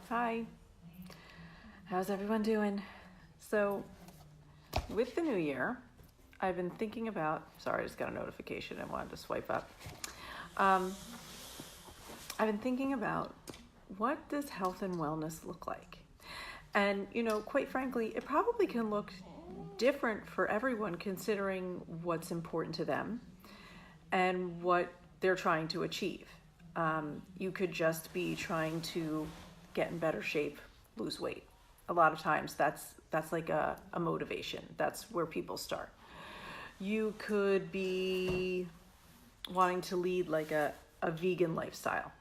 Hi, how's everyone doing? So, with the new year, I've been thinking about, sorry, I just got a notification. I wanted to swipe up. I've been thinking about what does health and wellness look like? And, quite frankly, it probably can look different for everyone considering what's important to them and what they're trying to achieve. You could just be trying to get in better shape, lose weight. A lot of times that's like a motivation. That's where people start. You could be wanting to lead like a vegan lifestyle.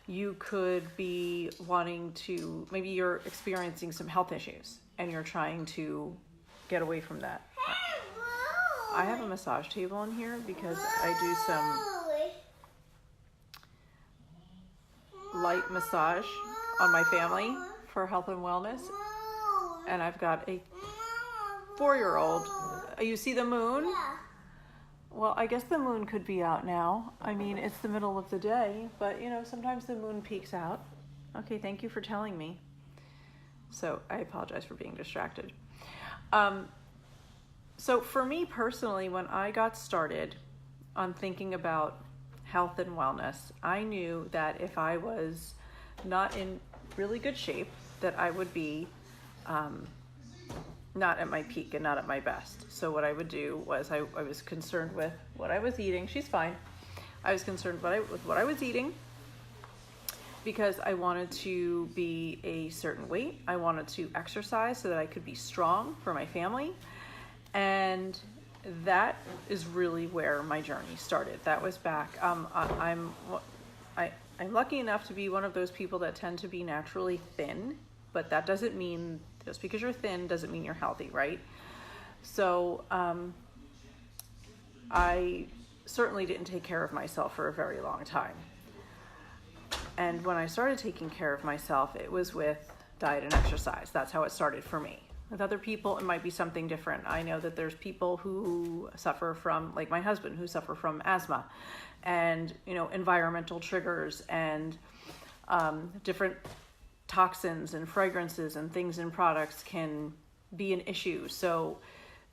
You could be wanting to, maybe you're experiencing some health issues and you're trying to get away from that. I have a massage table in here because I do some light massage on my family for health and wellness. And I've got a 4-year-old. You see the moon? Yeah. Well, I guess the moon could be out now. I mean, it's the middle of the day, but sometimes the moon peeks out. Okay, thank you for telling me. So I apologize for being distracted. So for me personally, when I got started on thinking about health and wellness, I knew that if I was not in really good shape, that I would be not at my peak and not at my best. So what I would do was I was concerned with what I was eating. She's fine. I was concerned with what I was eating because I wanted to be a certain weight. I wanted to exercise so that I could be strong for my family. And that is really where my journey started. That was back. I'm lucky enough to be one of those people that tend to be naturally thin, but that doesn't mean just because you're thin doesn't mean you're healthy, right? So I certainly didn't take care of myself for a very long time. And when I started taking care of myself, it was with diet and exercise. That's how it started for me. With other people, it might be something different. I know that there's people who suffer from, like my husband, who suffer from asthma and, environmental triggers and different toxins and fragrances and things in products can be an issue. So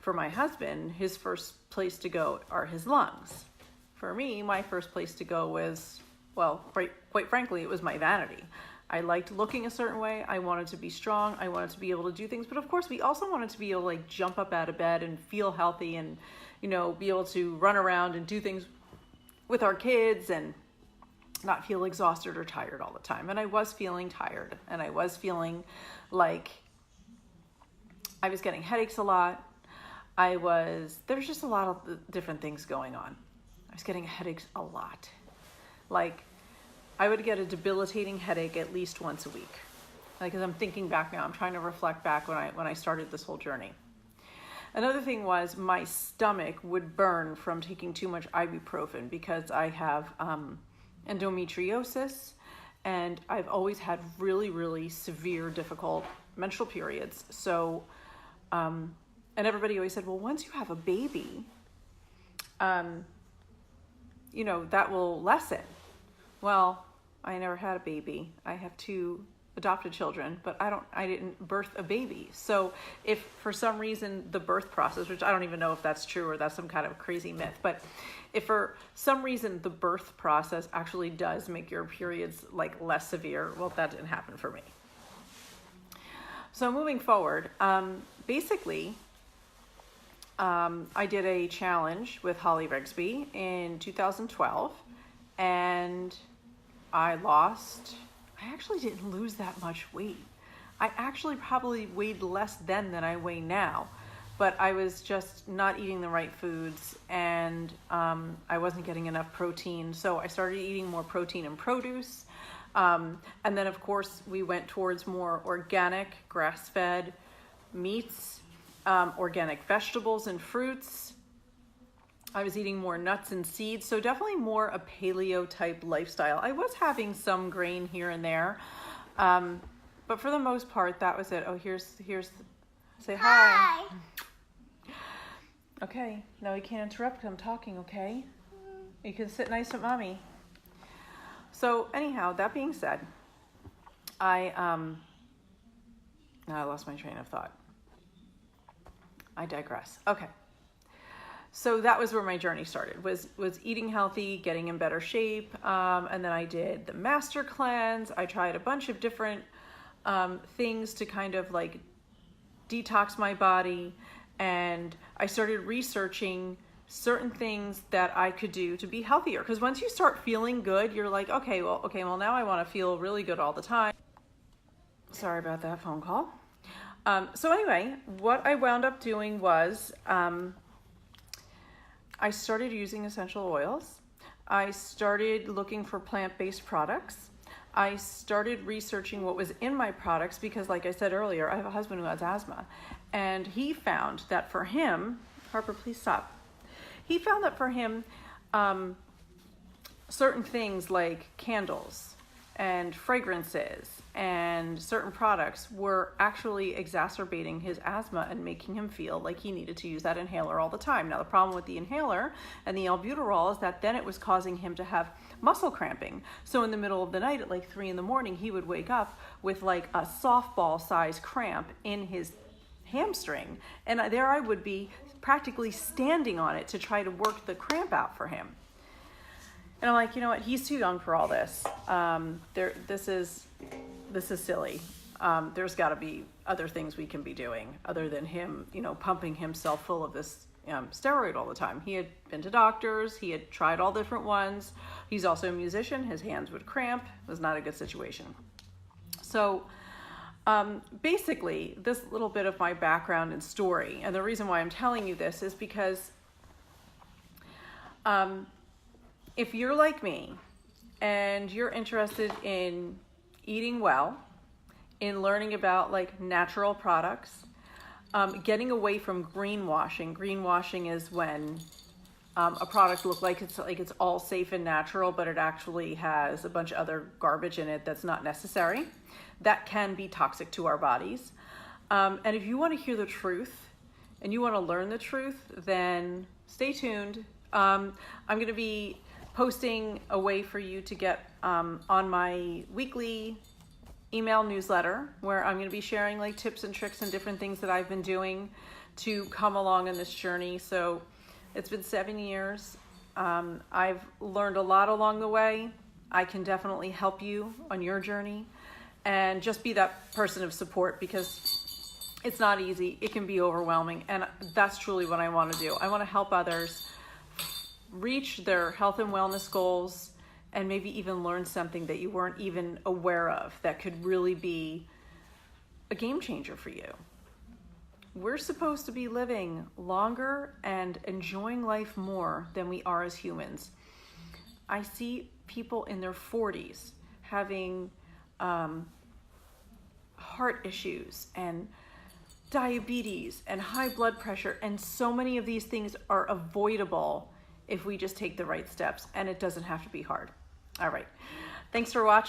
for my husband, his first place to go are his lungs. For me, my first place to go was, well, quite frankly, it was my vanity. I liked looking a certain way. I wanted to be strong. I wanted to be able to do things. But of course, we also wanted to be able to jump up out of bed and feel healthy and, be able to run around and do things with our kids and not feel exhausted or tired all the time. And I was feeling tired and I was feeling like I was getting headaches a lot. There was just a lot of different things going on. I was getting headaches a lot. Like I would get a debilitating headache at least once a week. Like as I'm thinking back now, I'm trying to reflect back when I started this whole journey. Another thing was my stomach would burn from taking too much ibuprofen because I have endometriosis and I've always had really, really severe, difficult menstrual periods. So, and everybody always said, well, once you have a baby, that will lessen. Well, I never had a baby. I have 2 adopted children, but I didn't birth a baby. So if for some reason the birth process, which I don't even know if that's true or that's some kind of crazy myth, but if for some reason the birth process actually does make your periods like less severe, well, that didn't happen for me. So moving forward, basically, I did a challenge with Holly Rigsby in 2012 and I actually didn't lose that much weight. I actually probably weighed less then than I weigh now, but I was just not eating the right foods and I wasn't getting enough protein. So I started eating more protein and produce. And then of course we went towards more organic, grass-fed meats, organic vegetables and fruits. I was eating more nuts and seeds, so definitely more a paleo type lifestyle. I was having some grain here and there, but for the most part, that was it. Oh, here's say hi. Okay, no, you can't interrupt because I'm talking, okay? You can sit nice with mommy. So anyhow, that being said, I lost my train of thought. I digress. Okay. So that was where my journey started, was eating healthy, getting in better shape. And then I did the master cleanse. I tried a bunch of different things to kind of like detox my body. And I started researching certain things that I could do to be healthier. Because once you start feeling good, you're like, okay, well, now I want to feel really good all the time. Sorry about that phone call. So anyway, what I wound up doing was I started using essential oils. I started looking for plant-based products. I started researching what was in my products because, like I said earlier, I have a husband who has asthma. And he found that for him, Harper, please stop. He found that for him, certain things like candles and fragrances and certain products were actually exacerbating his asthma and making him feel like he needed to use that inhaler all the time. Now, the problem with the inhaler and the albuterol is that then it was causing him to have muscle cramping. So in the middle of the night at like 3 a.m, he would wake up with like a softball size cramp in his hamstring. And there I would be practically standing on it to try to work the cramp out for him. And I'm like, you know what? He's too young for all this. This is silly. There's got to be other things we can be doing other than him, pumping himself full of this steroid all the time. He had been to doctors. He had tried all different ones. He's also a musician. His hands would cramp. It was not a good situation. So basically, this little bit of my background and story, and the reason why I'm telling you this is because if you're like me and you're interested in eating well, in learning about like natural products, getting away from greenwashing. Greenwashing is when a product looks like it's all safe and natural, but it actually has a bunch of other garbage in it that's not necessary. That can be toxic to our bodies. And if you want to hear the truth and you want to learn the truth, then stay tuned. I'm going to be posting a way for you to get on my weekly email newsletter where I'm going to be sharing like tips and tricks and different things that I've been doing to come along in this journey. So it's been 7 years. I've learned a lot along the way. I can definitely help you on your journey and just be that person of support because it's not easy. It can be overwhelming. And that's truly what I want to do. I want to help others reach their health and wellness goals and maybe even learn something that you weren't even aware of that could really be a game changer for you. We're supposed to be living longer and enjoying life more than we are as humans. I see people in their 40s having heart issues and diabetes and high blood pressure, and so many of these things are avoidable if we just take the right steps, and it doesn't have to be hard. All right. Thanks for watching.